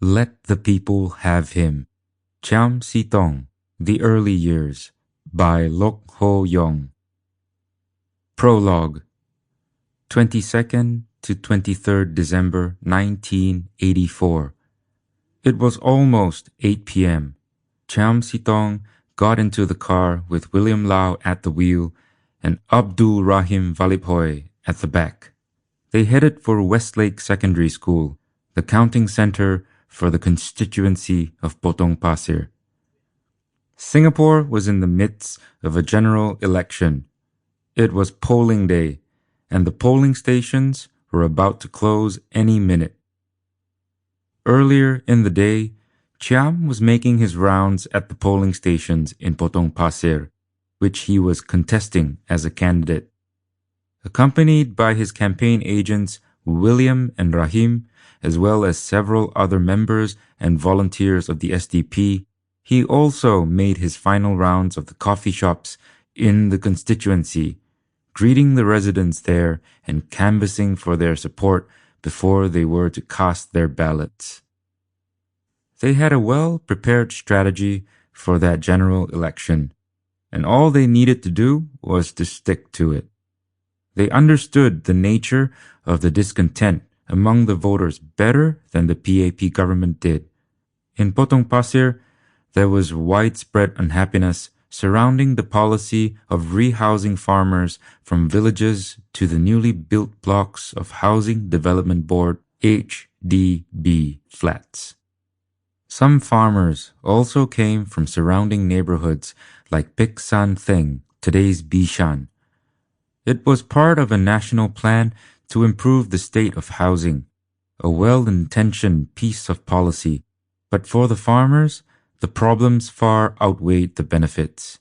Let the People Have Him. Chiam See Tong, The Early Years, by Loke Hoe Yeong. Prologue. 22nd to 23rd December 1984. It was almost 8 p.m. Chiam See Tong got into the car with William Lau at the wheel and Abdul Rahim Valiphoy at the back. They headed for Westlake Secondary School, the counting center for the constituency of Potong Pasir. Singapore was in the midst of a general election. It was polling day, and the polling stations were about to close any minute. Earlier in the day, Chiam was making his rounds at the polling stations in Potong Pasir, which he was contesting as a candidate. Accompanied by his campaign agents William and Rahim, as well as several other members and volunteers of the SDP, he also made his final rounds of the coffee shops in the constituency, greeting the residents there and canvassing for their support before they were to cast their ballots. They had a well-prepared strategy for that general election, and all they needed to do was to stick to it. They understood the nature of the discontent among the voters better than the PAP government did. In Potong Pasir, there was widespread unhappiness surrounding the policy of rehousing farmers from villages to the newly built blocks of Housing Development Board HDB flats. Some farmers also came from surrounding neighborhoods like Pek San Theng, today's Bishan. It was part of a national plan to improve the state of housing, a well-intentioned piece of policy, but for the farmers, the problems far outweighed the benefits.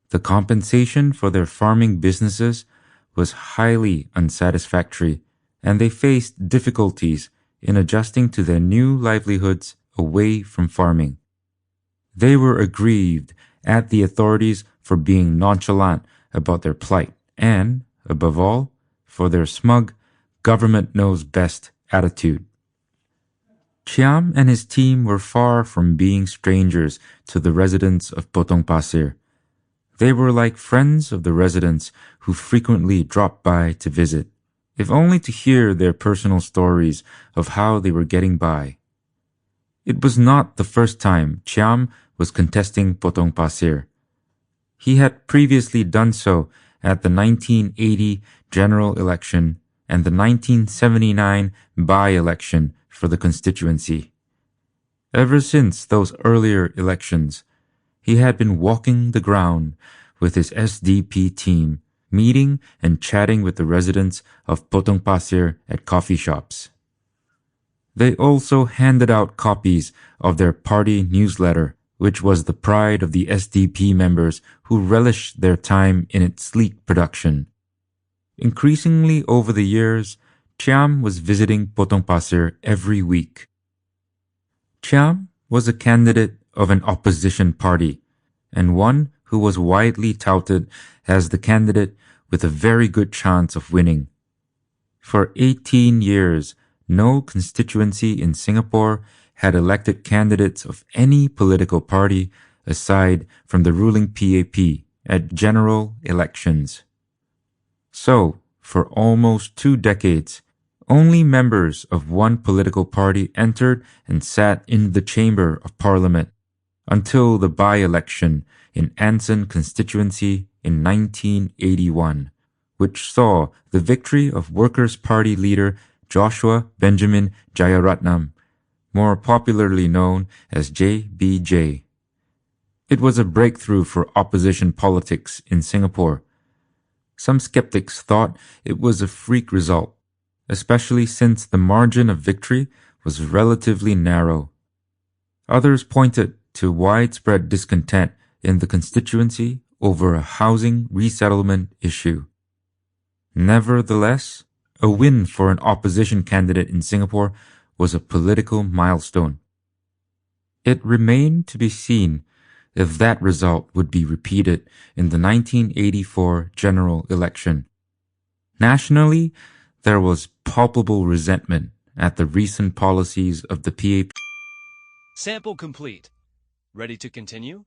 The compensation for their farming businesses was highly unsatisfactory, and they faced difficulties in adjusting to their new livelihoods away from farming. They were aggrieved at the authorities for being nonchalant about their plight and, above all, for their smug, government-knows-best attitude. Chiam and his team were far from being strangers to the residents of Potong Pasir. They were like friends of the residents who frequently dropped by to visit, if only to hear their personal stories of how they were getting by. It was not the first time Chiam was contesting Potong Pasir. He had previously done so at the 1980 general election and the 1979 by-election for the constituency. Ever since those earlier elections, he had been walking the ground with his SDP team, meeting and chatting with the residents of Potong Pasir at coffee shops. They also handed out copies of their party newsletter, which was the pride of the SDP members who relished their time in its sleek production. Increasingly over the years, Chiam was visiting Potong Pasir every week. Chiam was a candidate of an opposition party, and one who was widely touted as the candidate with a very good chance of winning. For 18 years, no constituency in Singapore had elected candidates of any political party aside from the ruling PAP at general elections. So, for almost 2 decades, only members of one political party entered and sat in the Chamber of Parliament until the by-election in Anson constituency in 1981, which saw the victory of Workers' Party leader Joshua Benjamin Jayaratnam, more popularly known as JBJ. It was a breakthrough for opposition politics in Singapore. Some skeptics thought it was a freak result, especially since the margin of victory was relatively narrow. Others pointed to widespread discontent in the constituency over a housing resettlement issue. Nevertheless, a win for an opposition candidate in Singapore was a political milestone. It remained to be seen if that result would be repeated in the 1984 general election. Nationally, there was palpable resentment at the recent policies of the PAP. Sample complete. Ready to continue?